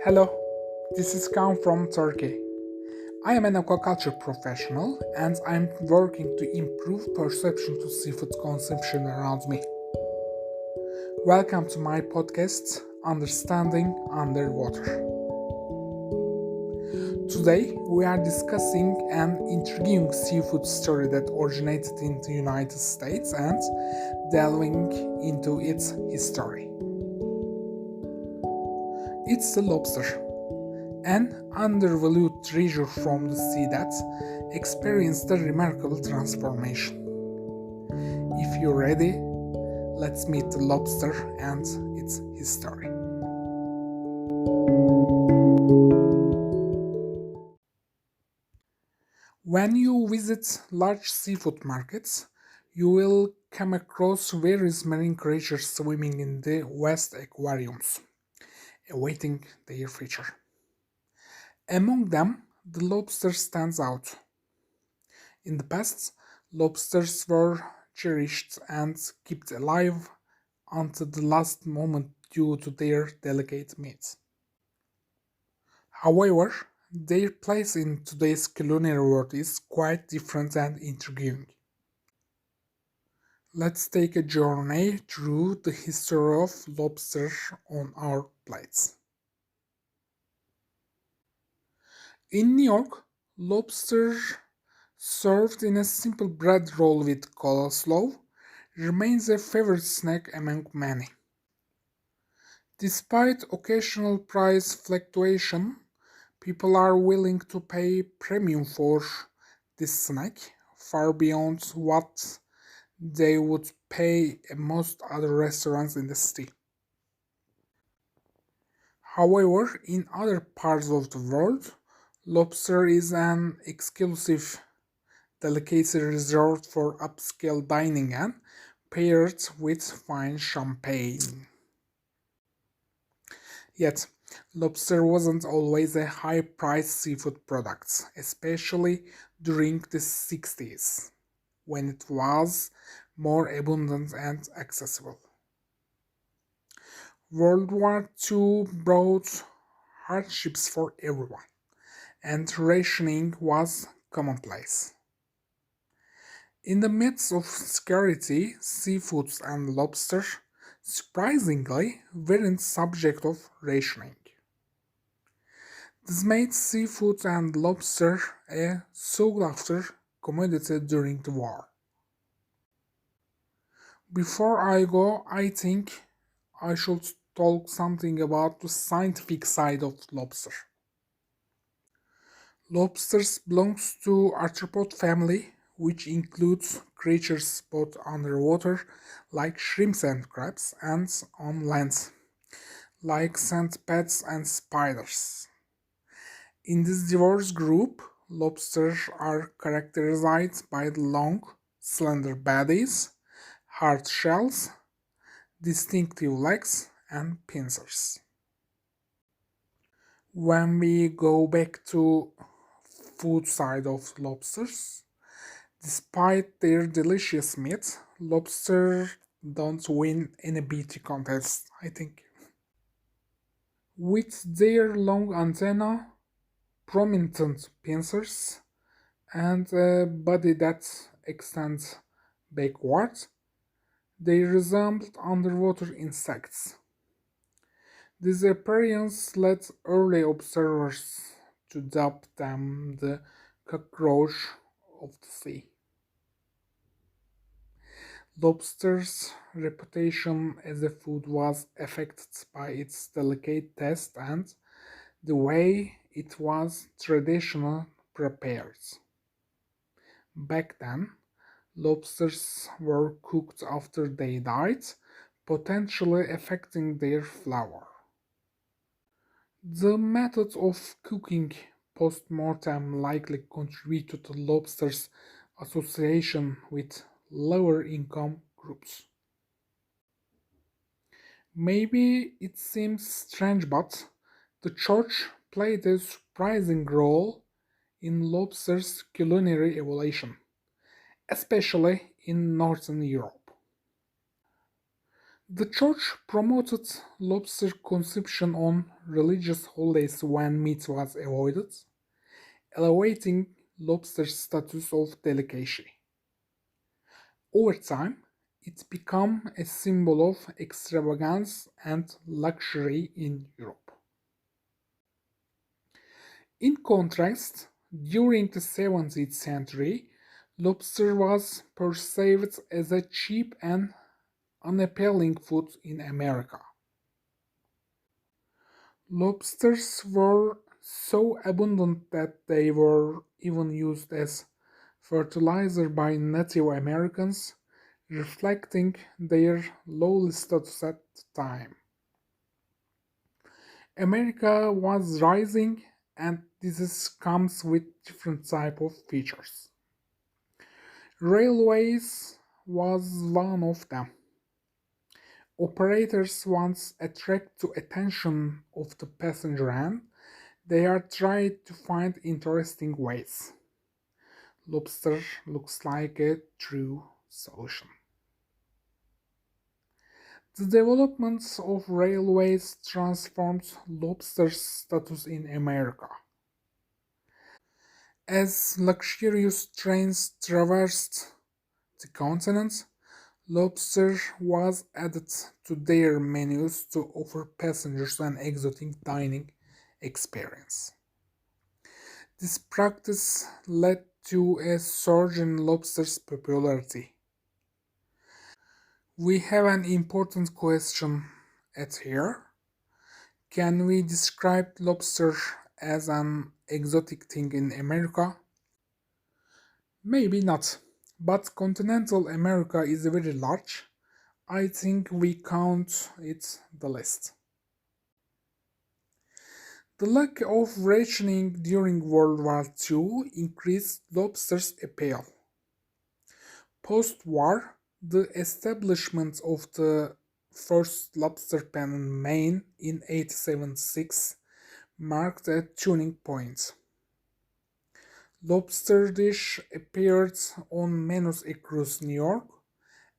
Hello, this is Kaan from Turkey. I am an aquaculture professional and I'm working to improve perception to seafood consumption around me. Welcome to my podcast, Understanding Underwater. Today we are discussing an intriguing seafood story that originated in the United States and delving into its history. It's the lobster, an undervalued treasure from the sea that experienced a remarkable transformation. If you're ready, let's meet the lobster and its history. When you visit large seafood markets, you will come across various marine creatures swimming in the vast aquariums, awaiting their future. Among them, the lobster stands out. In the past, lobsters were cherished and kept alive until the last moment due to their delicate meat. However, their place in today's culinary world is quite different and intriguing. Let's take a journey through the history of lobster on our plates. In New York, lobster served in a simple bread roll with coleslaw remains a favorite snack among many. Despite occasional price fluctuation, people are willing to pay premium for this snack, far beyond what they would pay at most other restaurants in the city. However, in other parts of the world, lobster is an exclusive delicacy reserved for upscale dining and paired with fine champagne. Yet, lobster wasn't always a high-priced seafood product, especially during the 60s, when it was more abundant and accessible. World War II brought hardships for everyone, and rationing was commonplace. In the midst of scarcity, seafoods and lobster, surprisingly, weren't subject of rationing. This made seafood and lobster a sought-after commodity during the war. Before I go, I think I should talk something about the scientific side of lobster. Lobsters belongs to arthropod family, which includes creatures both underwater, like shrimps and crabs, and on land, like centipedes and spiders. In this diverse group, lobsters are characterized by long, slender bodies, hard shells, distinctive legs, and pincers. When we go back to food side of lobsters, despite their delicious meat, lobster don't win any beauty contest, I think. With their long antenna, prominent pincers, and a body that extends backward, they resembled underwater insects. This appearance led early observers to dub them the cockroach of the sea. Lobster's reputation as a food was affected by its delicate taste and the way it was traditionally prepared. Back then, lobsters were cooked after they died, potentially affecting their flavor. The method of cooking post-mortem likely contributed to lobster's association with lower income groups. Maybe it seems strange, but the church played a surprising role in lobster's culinary evolution, especially in Northern Europe. The church promoted lobster consumption on religious holidays when meat was avoided, elevating lobster's status of delicacy. Over time, it became a symbol of extravagance and luxury in Europe. In contrast, during the 17th century, lobster was perceived as a cheap and unappealing food in America. Lobsters were so abundant that they were even used as fertilizer by Native Americans, reflecting their lowly status at the time. America was rising, and comes with different type of features. Railways was one of them. Operators once attract the attention of the passenger and they are trying to find interesting ways. Lobster looks like a true solution. The development of railways transformed lobster's status in America. As luxurious trains traversed the continent, lobster was added to their menus to offer passengers an exotic dining experience. This practice led to a surge in lobster's popularity. We have an important question at here. Can we describe lobster as an exotic thing in America? Maybe not, but continental America is very large. I think we count it the list. The lack of rationing during World War II increased lobster's appeal. Post-war, the establishment of the first lobster pen in Maine in 1876 marked a turning point. Lobster dish appeared on menus across New York,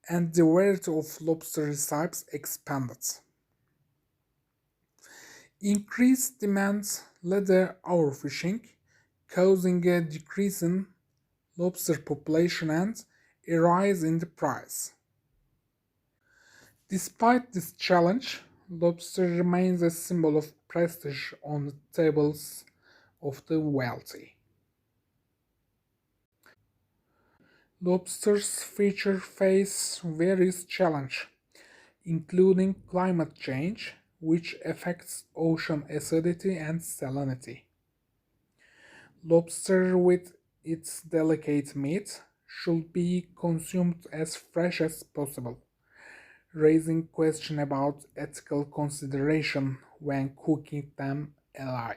and the variety of lobster recipes expanded. Increased demand led to overfishing, causing a decrease in lobster population and a rise in the price. Despite this challenge, lobster remains a symbol of prestige on the tables of the wealthy. Lobsters feature face various challenges, including climate change, which affects ocean acidity and salinity. Lobster, with its delicate meat, should be consumed as fresh as possible, raising questions about ethical consideration when cooking them alive.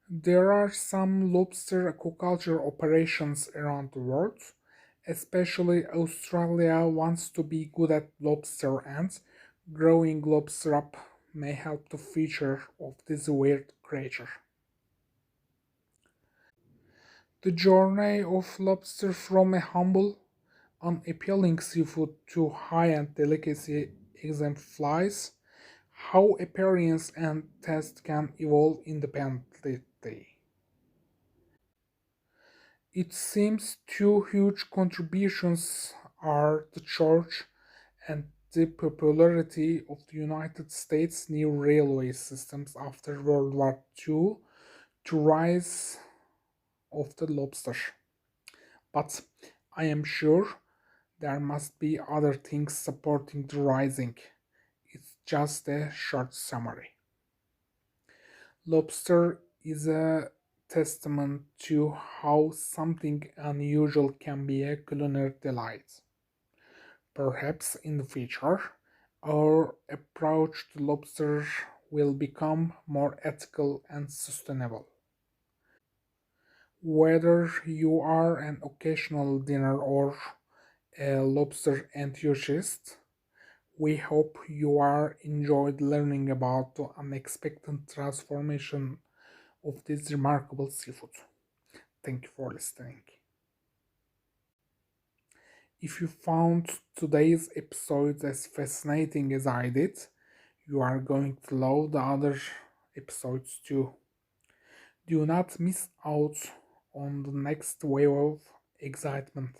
There are some lobster aquaculture operations around the world, especially Australia wants to be good at lobster and growing lobster up may help the future of this weird creature. The journey of lobster from a humble, unappealing seafood to high-end delicacy exemplifies how appearance and taste can evolve independently. It seems two huge contributions are the church and the popularity of the United States new railway systems after World War II to rise of the lobster. But I am sure there must be other things supporting the rising. It's just a short summary. Lobster is a testament to how something unusual can be a culinary delight. Perhaps in the future, our approach to lobster will become more ethical and sustainable. Whether you are an occasional dinner or a lobster enthusiast, we hope you are enjoyed learning about the unexpected transformation of this remarkable seafood. Thank you for listening. If you found today's episode as fascinating as I did, you are going to love the other episodes too. Do not miss out on the next wave of excitement.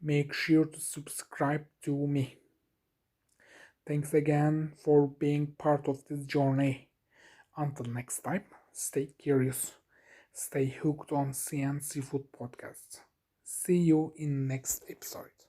Make sure to subscribe to me. Thanks again for being part of this journey. Until next time, stay curious, stay hooked on Sea and Seafood Podcast. See you in next episode.